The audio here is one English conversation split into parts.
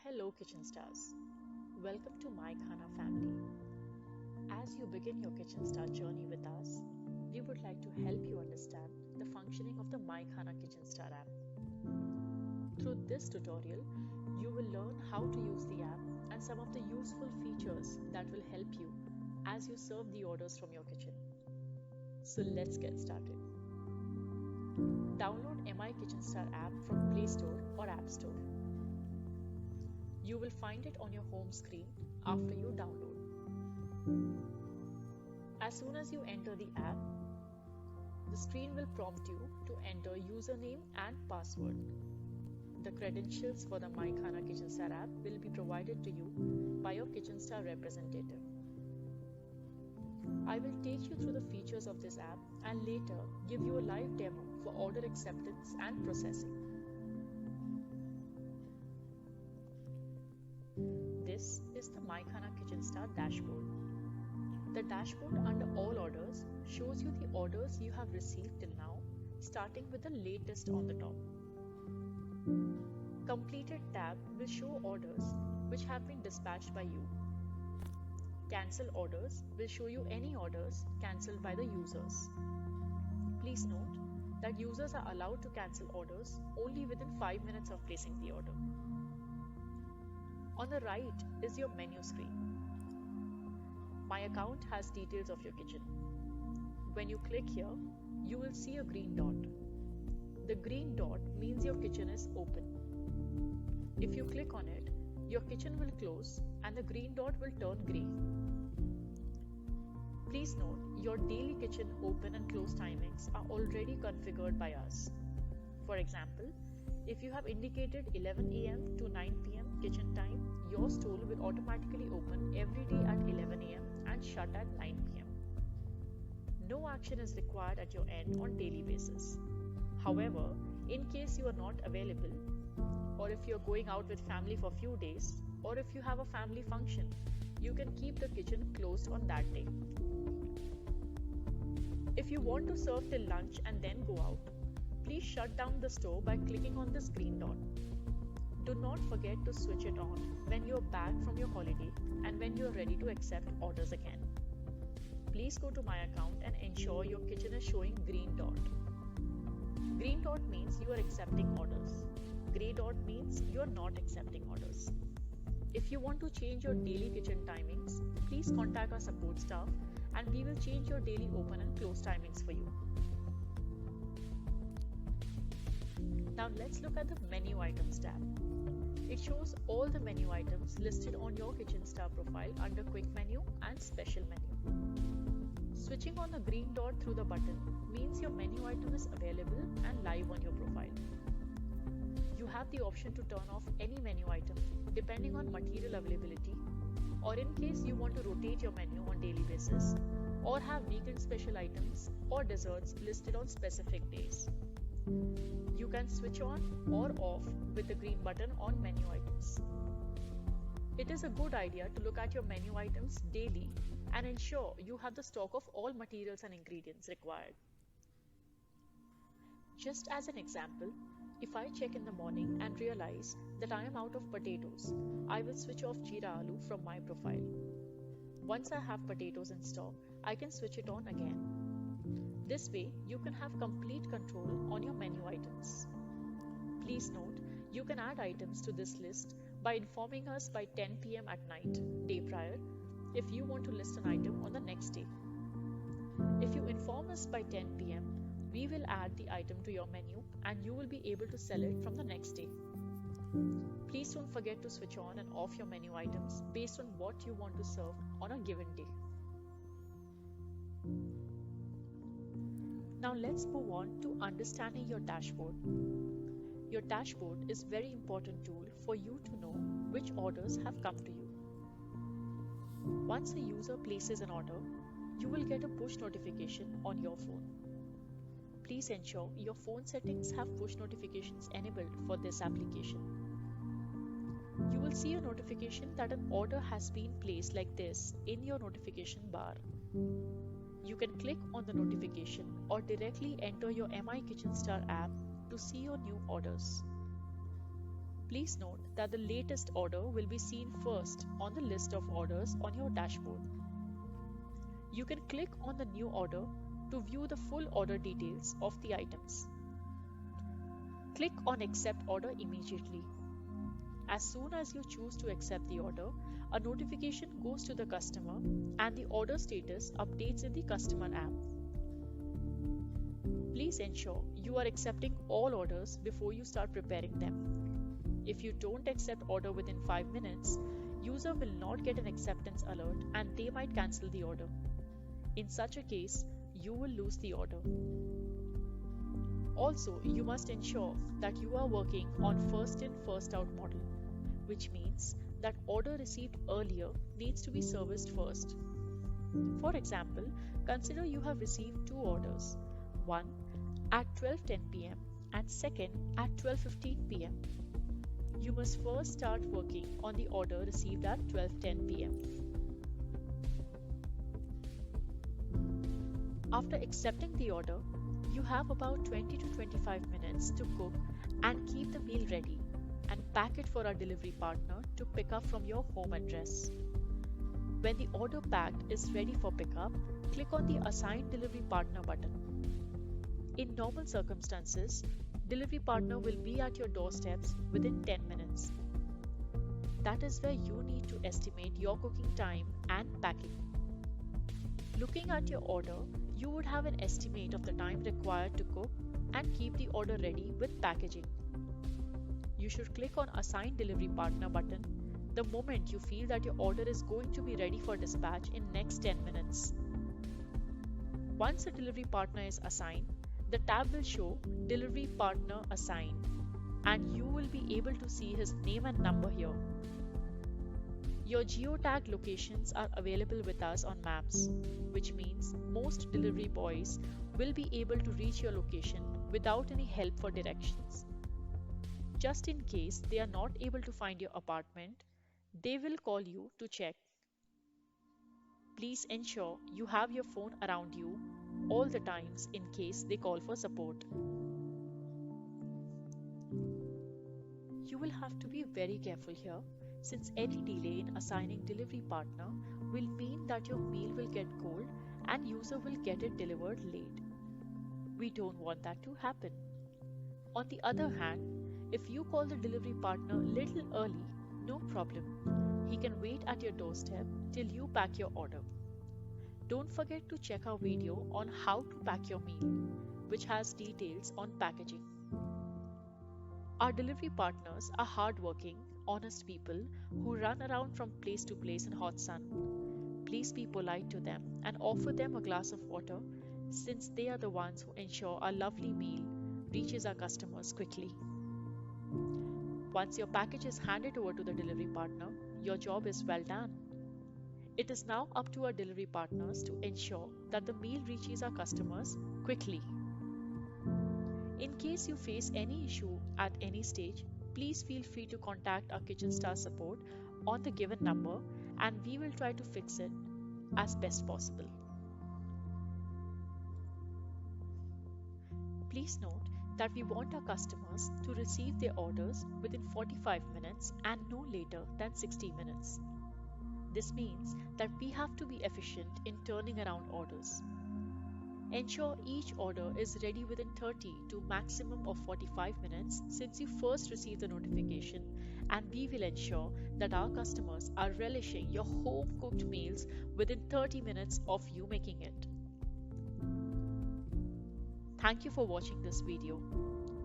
Hello, Kitchen Stars. Welcome to My Khana family. As you begin your Kitchen Star journey with us, we would like to help you understand the functioning of the My Khana Kitchen Star app. Through this tutorial, you will learn how to use the app and some of the useful features that will help you as you serve the orders from your kitchen. So let's get started. Download MI Kitchen Star app from Play Store or App Store. You will find it on your home screen after you download. As soon as you enter the app, the screen will prompt you to enter username and password. The credentials for the My Khana Kitchen Star app will be provided to you by your Kitchen Star representative. I will take you through the features of this app and later give you a live demo for order acceptance and processing. This is the My Khana Kitchen Star dashboard. The dashboard under all orders shows you the orders you have received till now, starting with the latest on the top. Completed tab will show orders which have been dispatched by you. Cancel orders will show you any orders cancelled by the users. Please note that users are allowed to cancel orders only within 5 minutes of placing the order. On the right is your menu screen. My account has details of your kitchen. When you click here, you will see a green dot. The green dot means your kitchen is open. If you click on it, your kitchen will close and the green dot will turn grey. Please note, your daily kitchen open and close timings are already configured by us. For example, if you have indicated 11 am to 9 pm kitchen time, your stall will automatically open every day at 11 am and shut at 9 pm. No action is required at your end on daily basis. However, in case you are not available, or if you are going out with family for few days, or if you have a family function, you can keep the kitchen closed on that day. If you want to serve till lunch and then go out, please shut down the store by clicking on this green dot. Do not forget to switch it on when you are back from your holiday and when you are ready to accept orders again. Please go to My Account and ensure your kitchen is showing green dot. Green dot means you are accepting orders. Grey dot means you are not accepting orders. If you want to change your daily kitchen timings, please contact our support staff and we will change your daily open and close timings for you. Now let's look at the menu items tab. It shows all the menu items listed on your Kitchen Star profile under quick menu and special menu. Switching on the green dot through the button means your menu item is available and live on your profile. You have the option to turn off any menu item depending on material availability, or in case you want to rotate your menu on daily basis, or have weekend special items or desserts listed on specific days. You can switch on or off with the green button on menu items. It is a good idea to look at your menu items daily and ensure you have the stock of all materials and ingredients required. Just as an example, if I check in the morning and realize that I am out of potatoes, I will switch off Jeera Aloo from my profile. Once I have potatoes in stock, I can switch it on again. This way, you can have complete control on your menu items. Please note, you can add items to this list by informing us by 10 pm at night, day prior, if you want to list an item on the next day. If you inform us by 10 pm, we will add the item to your menu and you will be able to sell it from the next day. Please don't forget to switch on and off your menu items based on what you want to serve on a given day. Now let's move on to understanding your dashboard. Your dashboard is a very important tool for you to know which orders have come to you. Once a user places an order, you will get a push notification on your phone. Please ensure your phone settings have push notifications enabled for this application. You will see a notification that an order has been placed like this in your notification bar. You can click on the notification or directly enter your MI Kitchen Star app to see your new orders. Please note that the latest order will be seen first on the list of orders on your dashboard. You can click on the new order to view the full order details of the items. Click on Accept Order immediately. As soon as you choose to accept the order, a notification goes to the customer and the order status updates in the customer app. Please ensure you are accepting all orders before you start preparing them. If you don't accept order within 5 minutes, user will not get an acceptance alert and they might cancel the order. In such a case, you will lose the order. Also, you must ensure that you are working on first in first out model, which means that order received earlier needs to be serviced first. For example, consider you have received two orders, one at 12:10 p.m. and second at 12:15 p.m. You must first start working on the order received at 12:10 p.m. After accepting the order, you have about 20 to 25 minutes to cook and keep the meal ready and pack it for our delivery partner to pick up from your home address. When the order packed is ready for pickup, click on the Assign Delivery Partner button. In normal circumstances, delivery partner will be at your doorsteps within 10 minutes. That is where you need to estimate your cooking time and packing. Looking at your order, you would have an estimate of the time required to cook and keep the order ready with packaging. You should click on Assign Delivery Partner button the moment you feel that your order is going to be ready for dispatch in next 10 minutes. Once a delivery partner is assigned, the tab will show Delivery Partner Assigned and you will be able to see his name and number here. Your geotag locations are available with us on maps, which means most delivery boys will be able to reach your location without any help for directions. Just in case they are not able to find your apartment, they will call you to check. Please ensure you have your phone around you all the times in case they call for support. You will have to be very careful here, since any delay in assigning delivery partner will mean that your meal will get cold and user will get it delivered late. We don't want that to happen. On the other hand, if you call the delivery partner little early, no problem. He can wait at your doorstep till you pack your order. Don't forget to check our video on how to pack your meal, which has details on packaging. Our delivery partners are hardworking, honest people who run around from place to place in hot sun. Please be polite to them and offer them a glass of water, since they are the ones who ensure our lovely meal reaches our customers quickly. Once your package is handed over to the delivery partner, your job is well done. It is now up to our delivery partners to ensure that the meal reaches our customers quickly. In case you face any issue at any stage, please feel free to contact our Kitchen Star support on the given number and we will try to fix it as best possible. Please note that we want our customers to receive their orders within 45 minutes and no later than 60 minutes. This means that we have to be efficient in turning around orders. Ensure each order is ready within 30 to maximum of 45 minutes since you first receive the notification, and we will ensure that our customers are relishing your home cooked meals within 30 minutes of you making it. Thank you for watching this video.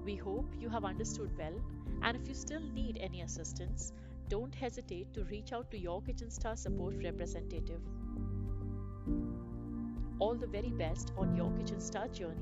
We hope you have understood well, and if you still need any assistance, don't hesitate to reach out to your Kitchen Star support representative. All the very best on your Kitchen Star journey.